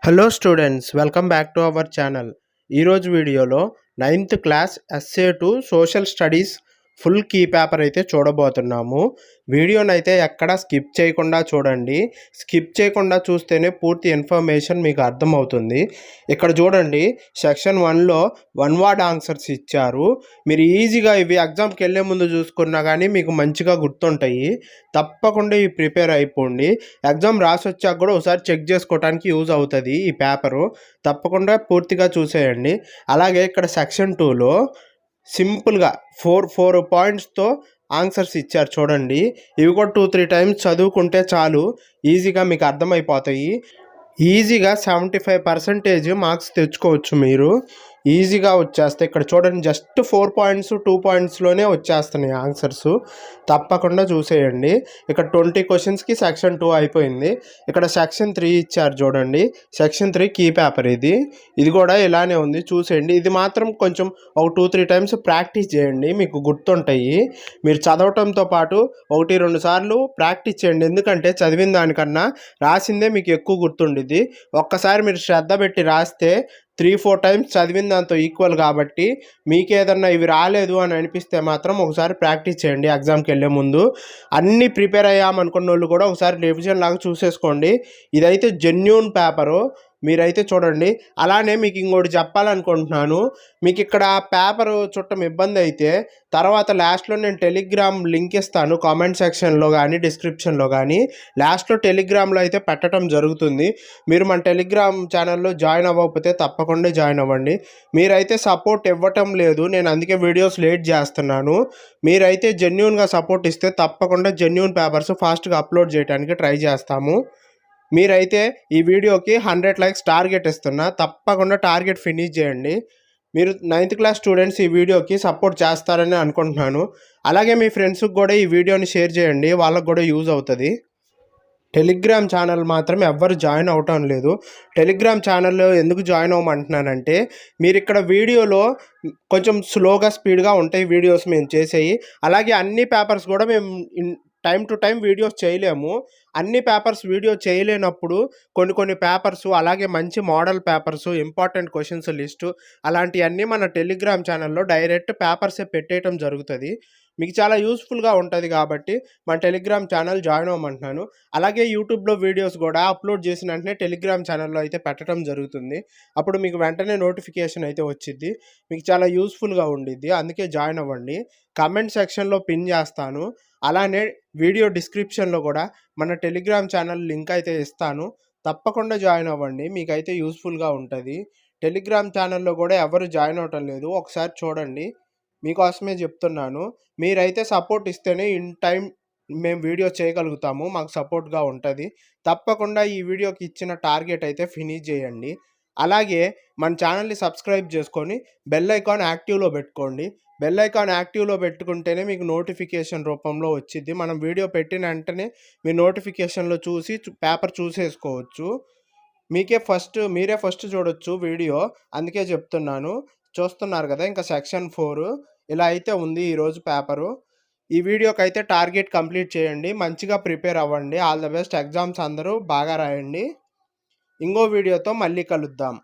Hello students, welcome back to our channel. ఈరోజు వీడియోలో 9th class SA2 social studies full key paper అయితే చూడబోతున్నాము. వీడియోని అయితే ఎక్కడ స్కిప్ చేయకుండా చూడండి. స్కిప్ చేయకుండా చూస్తేనే పూర్తి ఇన్ఫర్మేషన్ మీకు అర్థమవుతుంది. ఇక్కడ చూడండి, సెక్షన్ 1లో వన్ వర్డ్ ఆన్సర్స్ ఇచ్చారు. మీరు ఈజీగా ఇవి ఎగ్జామ్కి వెళ్ళే ముందు చూసుకున్నా కానీ మీకు మంచిగా గుర్తుంటాయి. తప్పకుండా ఇవి ప్రిపేర్ అయిపోండి. ఎగ్జామ్ రాసి వచ్చాక కూడా ఒకసారి చెక్ చేసుకోవడానికి యూజ్ అవుతుంది ఈ పేపరు. తప్పకుండా పూర్తిగా చూసేయండి. అలాగే ఇక్కడ సెక్షన్ 2లో సింపుల్గా ఫోర్ పాయింట్స్తో ఆన్సర్స్ ఇచ్చారు చూడండి. ఇవి కూడా 2-3 టైమ్స్ చదువుకుంటే చాలు, ఈజీగా మీకు అర్థమైపోతాయి. ఈజీగా 75% మార్క్స్ తెచ్చుకోవచ్చు మీరు. ఈజీగా వచ్చేస్తాయి. ఇక్కడ చూడండి, జస్ట్ 4 పాయింట్స్ 2 పాయింట్స్లోనే వచ్చేస్తున్నాయి ఆన్సర్స్. తప్పకుండా చూసేయండి. ఇక్కడ 20 క్వశ్చన్స్కి సెక్షన్ 2 అయిపోయింది. ఇక్కడ సెక్షన్ 3 ఇచ్చారు చూడండి. సెక్షన్ 3 కీ పేపర్ ఇది కూడా ఇలానే ఉంది, చూసేయండి. ఇది మాత్రం కొంచెం ఒక 2-3 టైమ్స్ ప్రాక్టీస్ చేయండి, మీకు గుర్తుంటాయి. మీరు చదవటంతో పాటు 1-2 సార్లు ప్రాక్టీస్ చేయండి. ఎందుకంటే చదివిన దానికన్నా రాసిందే మీకు ఎక్కువ గుర్తుండిద్ది. ఒక్కసారి మీరు శ్రద్ధ పెట్టి రాస్తే 3-4 టైమ్స్ చదివిన దాంతో ఈక్వల్. కాబట్టి మీకు ఏదన్నా ఇవి రాలేదు అని అనిపిస్తే మాత్రం ఒకసారి ప్రాక్టీస్ చేయండి. ఎగ్జామ్కి వెళ్ళే ముందు అన్నీ ప్రిపేర్ అయ్యామనుకున్న వాళ్ళు కూడా ఒకసారి రివిజన్ లాగా చూసేసుకోండి. ఇదైతే జెన్యూన్ పేపరు, మీరైతే చూడండి. అలానే మీకు ఇంకోటి చెప్పాలనుకుంటున్నాను. మీకు ఇక్కడ పేపర్ చుట్టం ఇబ్బంది అయితే తర్వాత లాస్ట్లో నేను టెలిగ్రామ్ లింక్ ఇస్తాను, కామెంట్ సెక్షన్లో కానీ డిస్క్రిప్షన్లో కానీ. లాస్ట్లో టెలిగ్రామ్లో అయితే పెట్టడం జరుగుతుంది. మీరు మన టెలిగ్రామ్ ఛానల్లో జాయిన్ అవ్వకపోతే తప్పకుండా జాయిన్ అవ్వండి. మీరైతే సపోర్ట్ ఇవ్వటం లేదు, నేను అందుకే వీడియోస్ లేట్ చేస్తున్నాను. మీరైతే జెన్యూన్గా సపోర్ట్ ఇస్తే తప్పకుండా జెన్యూన్ పేపర్స్ ఫాస్ట్గా అప్లోడ్ చేయడానికి ట్రై చేస్తాము. మీరైతే ఈ వీడియోకి 100 లైక్స్ టార్గెట్ ఇస్తున్నా, తప్పకుండా టార్గెట్ ఫినిష్ చేయండి. మీరు 9th క్లాస్ స్టూడెంట్స్ ఈ వీడియోకి సపోర్ట్ చేస్తారని అనుకుంటున్నాను. అలాగే మీ ఫ్రెండ్స్కి కూడా ఈ వీడియోని షేర్ చేయండి, వాళ్ళకు కూడా యూజ్ అవుతుంది. టెలిగ్రామ్ ఛానల్ మాత్రం ఎవ్వరు జాయిన్ అవటం లేదు. టెలిగ్రామ్ ఛానల్లో ఎందుకు జాయిన్ అవ్వమంటున్నానంటే, మీరు ఇక్కడ వీడియోలో కొంచెం స్లోగా స్పీడ్గా ఉంటాయి వీడియోస్ మేము చేసేవి. అలాగే అన్ని పేపర్స్ కూడా మేము టైం టు టైం వీడియోస్ చేయలేము. అన్ని పేపర్స్ వీడియో చేయలేనప్పుడు కొన్ని పేపర్స్, అలాగే మంచి model papers, important questions list, అలాంటివన్నీ మన టెలిగ్రామ్ ఛానల్లో డైరెక్ట్ పేపర్సే పెట్టేయటం జరుగుతుంది. మీకు చాలా యూస్ఫుల్గా ఉంటుంది కాబట్టి మన టెలిగ్రామ్ ఛానల్ జాయిన్ అవ్వమంటున్నాను. అలాగే యూట్యూబ్లో వీడియోస్ కూడా అప్లోడ్ చేసిన వెంటనే టెలిగ్రామ్ ఛానల్లో అయితే పెట్టడం జరుగుతుంది. అప్పుడు మీకు వెంటనే నోటిఫికేషన్ అయితే వచ్చిద్ది. మీకు చాలా యూస్ఫుల్గా ఉండిద్ది, అందుకే జాయిన్ అవ్వండి. కామెంట్ సెక్షన్లో పిన్ చేస్తాను. అలానే వీడియో డిస్క్రిప్షన్లో కూడా మన టెలిగ్రామ్ ఛానల్ లింక్ అయితే ఇస్తాను. తప్పకుండా జాయిన్ అవ్వండి, మీకైతే యూస్ఫుల్గా ఉంటుంది. టెలిగ్రామ్ ఛానల్లో కూడా ఎవరు జాయిన్ అవ్వటం లేదు, ఒకసారి చూడండి. మీకోసమే చెప్తున్నాను. మీరైతే సపోర్ట్ ఇస్తేనే ఇన్ టైం మేము వీడియో చేయగలుగుతాము, మాకు సపోర్ట్గా ఉంటుంది. తప్పకుండా ఈ వీడియోకి ఇచ్చిన టార్గెట్ అయితే ఫినిష్ చేయండి. అలాగే మన ఛానల్ని సబ్స్క్రైబ్ చేసుకొని బెల్ ఐకాన్ యాక్టివ్లో పెట్టుకోండి. బెల్ ఐకాన్ యాక్టివ్లో పెట్టుకుంటేనే మీకు నోటిఫికేషన్ రూపంలో వచ్చింది. మనం వీడియో పెట్టిన వెంటనే మీ నోటిఫికేషన్లో చూసి పేపర్ చూసేసుకోవచ్చు. మీరే ఫస్ట్ చూడొచ్చు వీడియో, అందుకే చెప్తున్నాను. చూస్తున్నారు కదా, ఇంకా సెక్షన్ 4 ఇలా అయితే ఉంది ఈరోజు పేపరు. ఈ వీడియోకి అయితే టార్గెట్ కంప్లీట్ చేయండి, మంచిగా ప్రిపేర్ అవ్వండి. All the best. ఎగ్జామ్స్ అందరూ బాగా రాయండి. ఇంకో వీడియోతో మళ్ళీ కలుద్దాం.